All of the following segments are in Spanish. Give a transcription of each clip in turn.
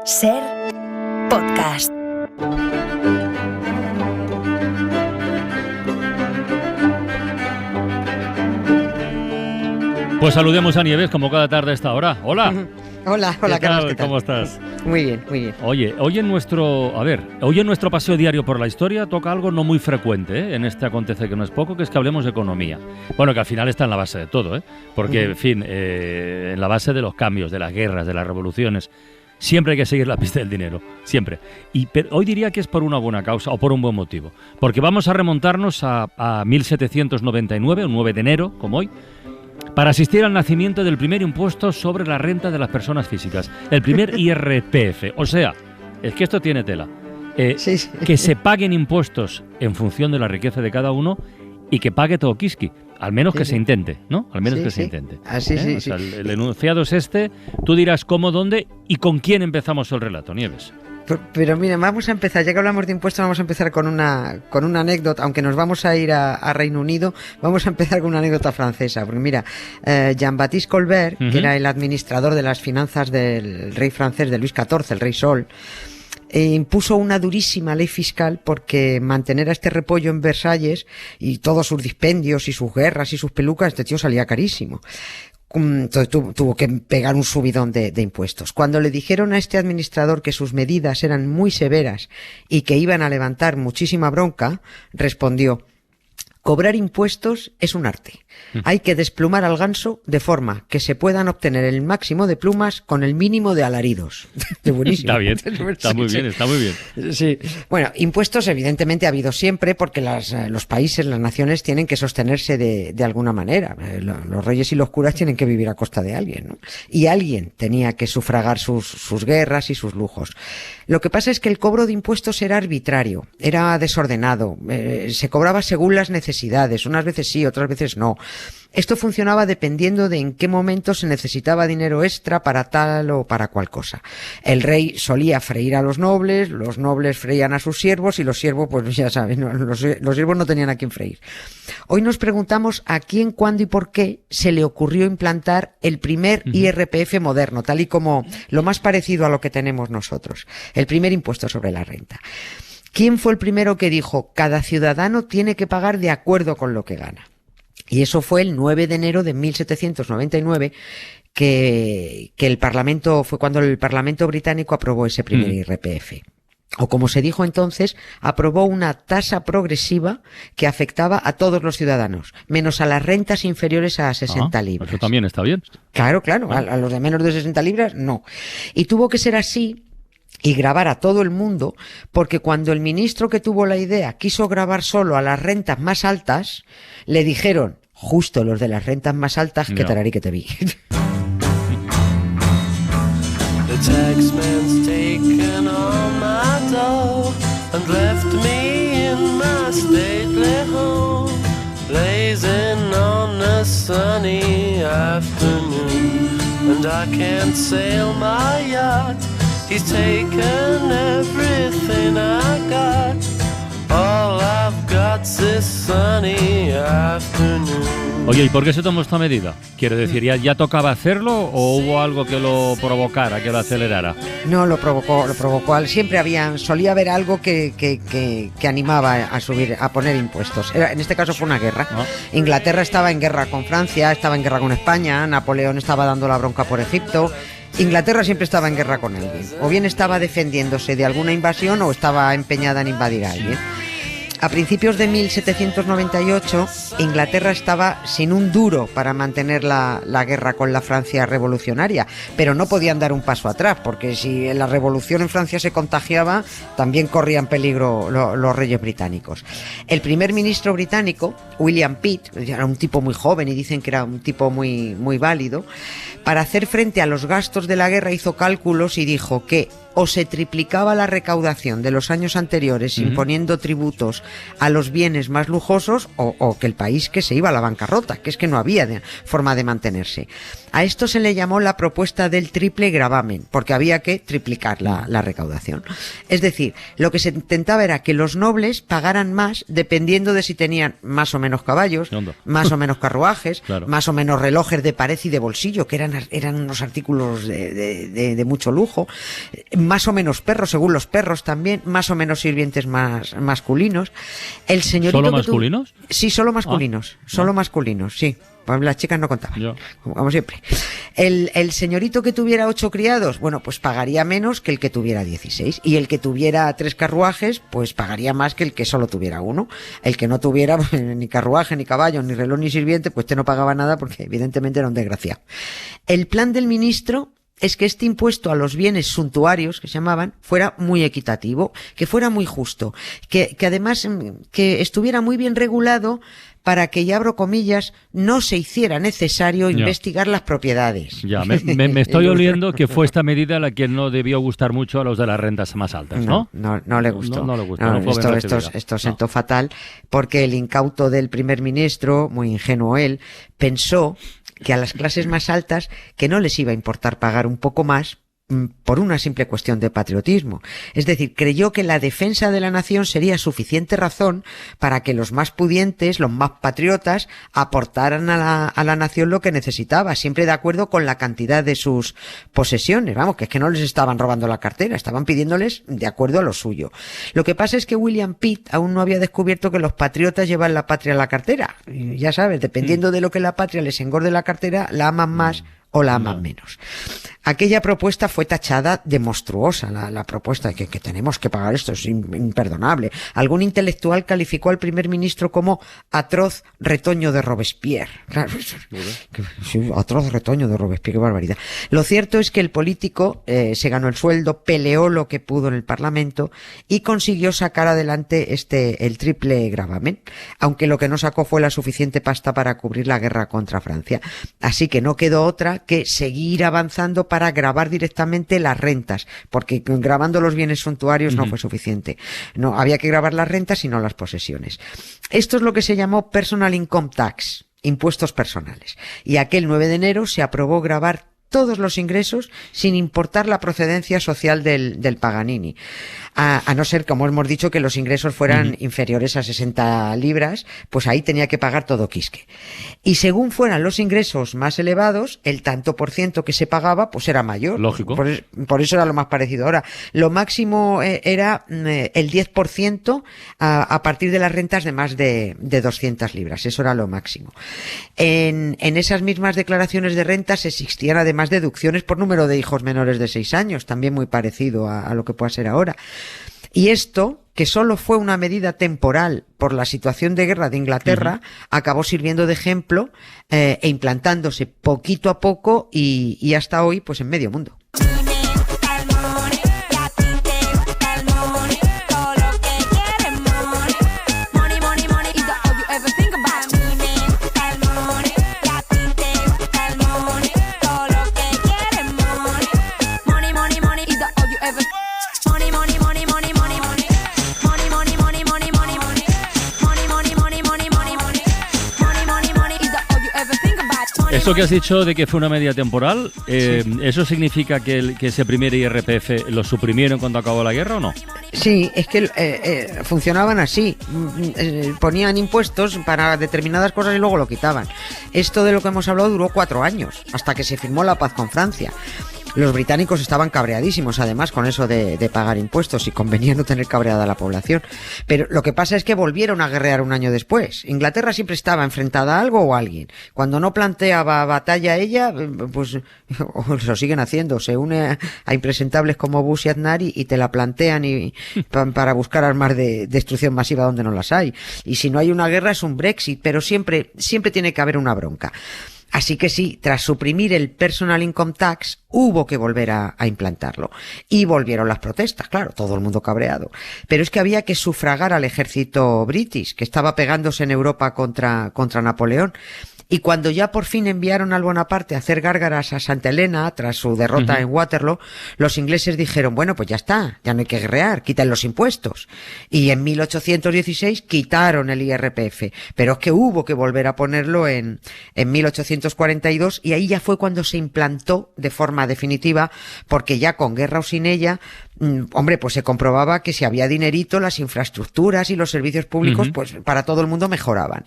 Ser podcast. Pues saludemos a Nieves como cada tarde a esta hora. Hola. Hola, ¿Qué Carlos, tal? ¿qué tal? ¿Cómo estás? Muy bien, muy bien. Oye, hoy en nuestro paseo diario por la historia toca algo no muy frecuente, en este acontece que no es poco, que es que hablemos de economía. Bueno, que al final está en la base de todo, porque, en fin, en la base de los cambios, de las guerras, de las revoluciones. Siempre hay que seguir la pista del dinero, siempre. Pero hoy diría que es por una buena causa o por un buen motivo. Porque vamos a remontarnos a 1799, un 9 de enero, como hoy, para asistir al nacimiento del primer impuesto sobre la renta de las personas físicas, el primer IRPF. O sea, es que esto tiene tela. Sí. Que se paguen impuestos en función de la riqueza de cada uno y que pague todo Kiski. Al menos que se intente, ¿no? Al menos que se intente. Así, sí. O sea, el enunciado es este. Tú dirás cómo, dónde y con quién empezamos el relato, Nieves. Pero mira, vamos a empezar, ya que hablamos de impuestos, vamos a empezar con una anécdota, aunque nos vamos a ir a Reino Unido, vamos a empezar con una anécdota francesa, porque mira, Jean-Baptiste Colbert, que era el administrador de las finanzas del rey francés, de Luis XIV, el rey Sol, impuso una durísima ley fiscal porque mantener a este repollo en Versalles y todos sus dispendios y sus guerras y sus pelucas, este tío salía carísimo. Entonces tuvo que pegar un subidón de impuestos. Cuando le dijeron a este administrador que sus medidas eran muy severas y que iban a levantar muchísima bronca, respondió: cobrar impuestos es un arte. Hay que desplumar al ganso de forma que se puedan obtener el máximo de plumas con el mínimo de alaridos. Buenísimo. Está bien, está muy bien. Sí. Bueno, impuestos evidentemente ha habido siempre porque los países, las naciones tienen que sostenerse de alguna manera. Los reyes y los curas tienen que vivir a costa de alguien, ¿no? Y alguien tenía que sufragar sus guerras y sus lujos. Lo que pasa es que el cobro de impuestos era arbitrario, era desordenado, se cobraba según las necesidades, unas veces sí, otras veces no. Esto funcionaba dependiendo de en qué momento se necesitaba dinero extra para tal o para cual cosa. El rey solía freír a los nobles freían a sus siervos y los siervos, pues ya saben, ¿no? Los siervos no tenían a quién freír. Hoy nos preguntamos a quién, cuándo y por qué se le ocurrió implantar el primer IRPF moderno, tal y como lo más parecido a lo que tenemos nosotros, el primer impuesto sobre la renta. ¿Quién fue el primero que dijo: cada ciudadano tiene que pagar de acuerdo con lo que gana? Y eso fue el 9 de enero de 1799, que el Parlamento, fue cuando el Parlamento británico aprobó ese primer IRPF. O como se dijo entonces, aprobó una tasa progresiva que afectaba a todos los ciudadanos, menos a las rentas inferiores a 60 libras. Eso también está bien. Claro, a los de menos de 60 libras, no. Y tuvo que ser así y grabar a todo el mundo, porque cuando el ministro que tuvo la idea quiso grabar solo a las rentas más altas, le dijeron, justo los de las rentas más altas, que tararí que te vi. The taxman's taken all my dough and left me in my stately home, blazing on a sunny afternoon, and I can't sail my yacht. He's taken everything I got. All I've got's this sunny afternoon. Oye, ¿y por qué se tomó esta medida? ¿Quiere decir, ya tocaba hacerlo o hubo algo que lo provocara, que lo acelerara? No, lo provocó. Solía haber algo que animaba a subir, a poner impuestos. En este caso fue una guerra. Inglaterra estaba en guerra con Francia, estaba en guerra con España, Napoleón estaba dando la bronca por Egipto. Inglaterra siempre estaba en guerra con alguien. O bien estaba defendiéndose de alguna invasión o estaba empeñada en invadir a alguien. A principios de 1798, Inglaterra estaba sin un duro para mantener la guerra con la Francia revolucionaria, pero no podían dar un paso atrás, porque si la revolución en Francia se contagiaba, también corrían peligro los reyes británicos. El primer ministro británico, William Pitt, era un tipo muy joven y dicen que era un tipo muy, muy válido, para hacer frente a los gastos de la guerra hizo cálculos y dijo que o se triplicaba la recaudación de los años anteriores imponiendo tributos a los bienes más lujosos o que el país que se iba a la bancarrota, que es que no había forma de mantenerse. A esto se le llamó la propuesta del triple gravamen, porque había que triplicar la recaudación. Es decir, lo que se intentaba era que los nobles pagaran más dependiendo de si tenían más o menos caballos, más o menos carruajes, claro, más o menos relojes de pared y de bolsillo, que eran unos artículos de mucho lujo, más o menos perros, según los perros también, más o menos sirvientes más masculinos. El señorito ¿Solo que masculinos? Sí, solo masculinos, solo masculinos, sí. Pues las chicas no contaban, como siempre. El señorito que tuviera 8 criados, bueno, pues pagaría menos que el que tuviera 16. Y el que tuviera 3 carruajes, pues pagaría más que el que solo tuviera 1. El que no tuviera pues, ni carruaje, ni caballo, ni reloj, ni sirviente, pues no pagaba nada porque evidentemente era un desgraciado. El plan del ministro es que este impuesto a los bienes suntuarios, que se llamaban, fuera muy equitativo, que fuera muy justo, que además que estuviera muy bien regulado para que, y abro comillas, no se hiciera necesario investigar las propiedades. Ya, me estoy oliendo que fue esta medida la que no debió gustar mucho a los de las rentas más altas, ¿no? No le gustó. No le gustó. No fue bien recibida. Esto sentó fatal, porque el incauto del primer ministro, muy ingenuo él, pensó que a las clases más altas que no les iba a importar pagar un poco más por una simple cuestión de patriotismo. Es decir, creyó que la defensa de la nación sería suficiente razón para que los más pudientes, los más patriotas, aportaran a la nación lo que necesitaba, siempre de acuerdo con la cantidad de sus posesiones. Vamos, que es que no les estaban robando la cartera, estaban pidiéndoles de acuerdo a lo suyo. Lo que pasa es que William Pitt aún no había descubierto que los patriotas llevan la patria a la cartera. Y ya sabes, dependiendo de lo que la patria les engorde la cartera, la aman más o la aman menos. Aquella propuesta fue tachada de monstruosa, la propuesta de que tenemos que pagar esto, es imperdonable. Algún intelectual calificó al primer ministro como atroz retoño de Robespierre. Claro, sí, atroz retoño de Robespierre, qué barbaridad. Lo cierto es que el político se ganó el sueldo, peleó lo que pudo en el Parlamento y consiguió sacar adelante el triple gravamen, aunque lo que no sacó fue la suficiente pasta para cubrir la guerra contra Francia. Así que no quedó otra que seguir avanzando para gravar directamente las rentas, porque grabando los bienes suntuarios no fue suficiente. No, había que grabar las rentas y no las posesiones. Esto es lo que se llamó Personal Income Tax, impuestos personales. Y aquel 9 de enero se aprobó gravar todos los ingresos sin importar la procedencia social del Paganini. A no ser, como hemos dicho, que los ingresos fueran inferiores a 60 libras, pues ahí tenía que pagar todo quisque. Y según fueran los ingresos más elevados, el tanto por ciento que se pagaba, pues era mayor. Lógico. Por eso era lo más parecido. Ahora, lo máximo era el 10% a partir de las rentas de más de 200 libras. Eso era lo máximo. En esas mismas declaraciones de rentas existían además deducciones por número de hijos menores de 6 años, también muy parecido a lo que pueda ser ahora. Y esto, que solo fue una medida temporal por la situación de guerra de Inglaterra, acabó sirviendo de ejemplo e implantándose poquito a poco y hasta hoy, pues en medio mundo. Eso que has dicho de que fue una medida temporal, ¿eso significa que ese primer IRPF lo suprimieron cuando acabó la guerra o no? Sí, es que funcionaban así. Ponían impuestos para determinadas cosas y luego lo quitaban. Esto de lo que hemos hablado duró 4 años, hasta que se firmó la paz con Francia. Los británicos estaban cabreadísimos, además, con eso de pagar impuestos y convenía no tener cabreada a la población. Pero lo que pasa es que volvieron a guerrear un año después. Inglaterra siempre estaba enfrentada a algo o a alguien. Cuando no planteaba batalla ella, pues lo siguen haciendo. Se une a impresentables como Bush y Aznar y te la plantean para buscar armas de destrucción masiva donde no las hay. Y si no hay una guerra es un Brexit, pero siempre tiene que haber una bronca. Así que sí, tras suprimir el Personal Income Tax, hubo que volver a implantarlo. Y volvieron las protestas, claro, todo el mundo cabreado. Pero es que había que sufragar al ejército british, que estaba pegándose en Europa contra Napoleón. Y cuando ya por fin enviaron al Bonaparte a hacer gárgaras a Santa Helena tras su derrota en Waterloo, los ingleses dijeron, bueno, pues ya está, ya no hay que guerrear, quiten los impuestos. Y en 1816 quitaron el IRPF, pero es que hubo que volver a ponerlo en 1842 y ahí ya fue cuando se implantó de forma definitiva, porque ya con guerra o sin ella, hombre, pues se comprobaba que si había dinerito, las infraestructuras y los servicios públicos, pues para todo el mundo mejoraban.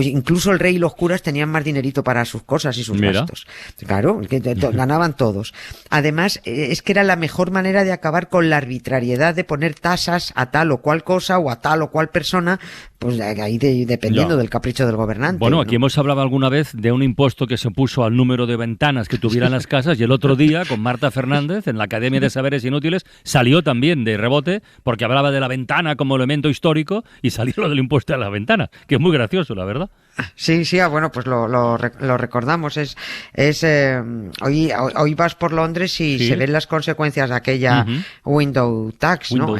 Incluso el rey y los curas tenían tenían más dinerito para sus cosas y sus gastos. Claro, que ganaban todos. Además, es que era la mejor manera de acabar con la arbitrariedad de poner tasas a tal o cual cosa o a tal o cual persona, pues ahí dependiendo del capricho del gobernante. Bueno, aquí hemos hablado alguna vez de un impuesto que se puso al número de ventanas que tuvieran las casas, y el otro día, con Marta Fernández, en la Academia de Saberes Inútiles, salió también de rebote, porque hablaba de la ventana como elemento histórico, y salió lo del impuesto a la ventana, que es muy gracioso, la verdad. Sí, bueno, pues lo recordamos. Hoy vas por Londres y se ven las consecuencias de aquella window tax, ¿no?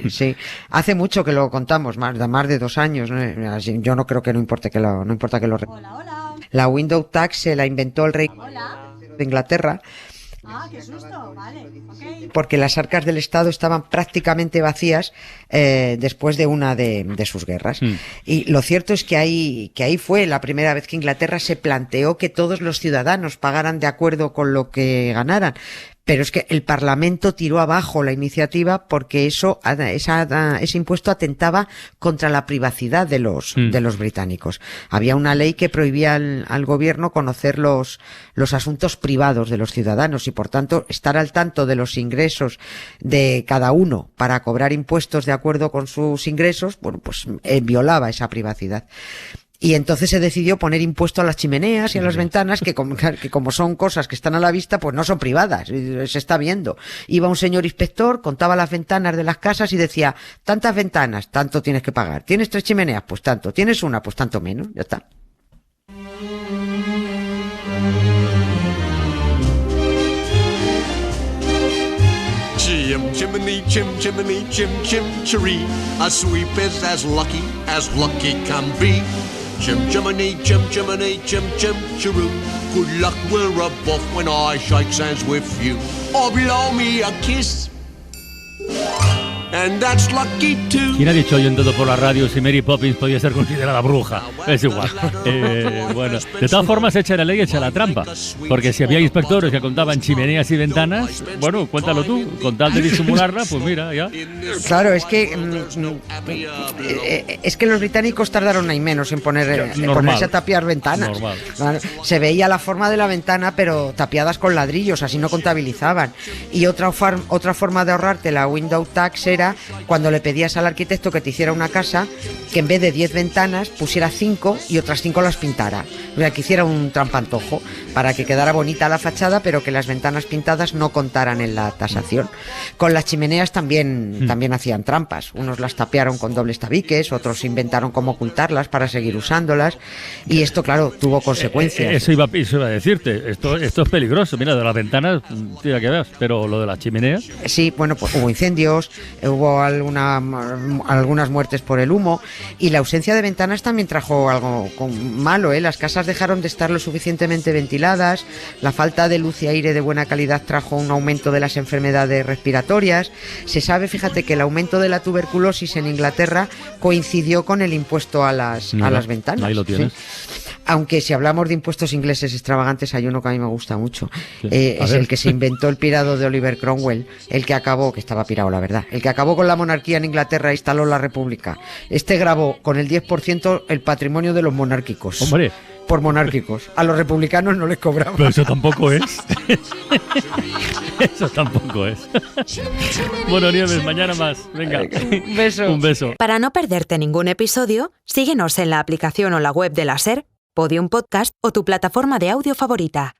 Sí, hace mucho que lo contamos, más de 2 años, ¿no? Yo no creo que no importa que lo Hola. La window tax se la inventó el rey de Inglaterra. Qué susto, vale, okay. Porque las arcas del Estado estaban prácticamente vacías después de una de sus guerras. Y lo cierto es que ahí fue la primera vez que Inglaterra se planteó que todos los ciudadanos pagaran de acuerdo con lo que ganaran. Pero es que el Parlamento tiró abajo la iniciativa porque ese impuesto atentaba contra la privacidad de los británicos. Había una ley que prohibía al gobierno conocer los asuntos privados de los ciudadanos y, por tanto, estar al tanto de los ingresos de cada uno para cobrar impuestos de acuerdo con sus ingresos, bueno, pues violaba esa privacidad. Y entonces se decidió poner impuesto a las chimeneas y a las ventanas, que como son cosas que están a la vista, pues no son privadas, se está viendo. Iba un señor inspector, contaba las ventanas de las casas y decía, tantas ventanas, tanto tienes que pagar. ¿Tienes 3 chimeneas? Pues tanto. ¿Tienes una? Pues tanto menos. Ya está. Chim chimney, chimney, chim chiree. A sweep is as lucky can be. Chim chimney, chim chiroo. Good luck, we're above when I shake hands with you. Or blow me a kiss. And that's lucky too. ¿Quién ha dicho oyendo por la radio si Mary Poppins podía ser considerada bruja? Es igual. Bueno, de todas formas, echa la ley, echa la trampa. Porque si había inspectores que contaban chimeneas y ventanas, bueno, cuéntalo tú. Con tal de disimularla, pues mira, ya. Claro, es que los británicos tardaron ahí menos en ponerse a tapiar ventanas. Claro, se veía la forma de la ventana, pero tapiadas con ladrillos, así no contabilizaban. Y otra forma de ahorrarte la window tax era cuando le pedías al arquitecto que te hiciera una casa, que en vez de 10 ventanas pusiera 5 y otras 5 las pintara. O sea, que hiciera un trampantojo para que quedara bonita la fachada, pero que las ventanas pintadas no contaran en la tasación. Con las chimeneas también hacían trampas. Unos las tapiaron con dobles tabiques, otros inventaron cómo ocultarlas para seguir usándolas. Y esto, claro, tuvo consecuencias. Eso iba a decirte. Esto es peligroso. Mira, de las ventanas, tira que veas. Pero lo de las chimeneas... Sí, bueno, pues hubo incendios, hubo algunas muertes por el humo, y la ausencia de ventanas también trajo algo malo, ¿eh? Las casas dejaron de estar lo suficientemente ventiladas, la falta de luz y aire de buena calidad trajo un aumento de las enfermedades respiratorias. Se sabe, fíjate, que el aumento de la tuberculosis en Inglaterra coincidió con el impuesto a las ventanas. Ahí lo tienes. ¿Sí? Aunque si hablamos de impuestos ingleses extravagantes, hay uno que a mí me gusta mucho. Es el que se inventó el pirado de Oliver Cromwell, el que acabó, que estaba pirado la verdad, el que acabó con la monarquía en Inglaterra e instaló la república. Este grabó con el 10% el patrimonio de los monárquicos. ¡Hombre! Por monárquicos. A los republicanos no les cobraban. Pero eso tampoco es. Eso tampoco es. Bueno, Nieves, mañana más. Venga. Un beso. Un beso. Para no perderte ningún episodio, síguenos en la aplicación o la web de la SER, Podium Podcast o tu plataforma de audio favorita.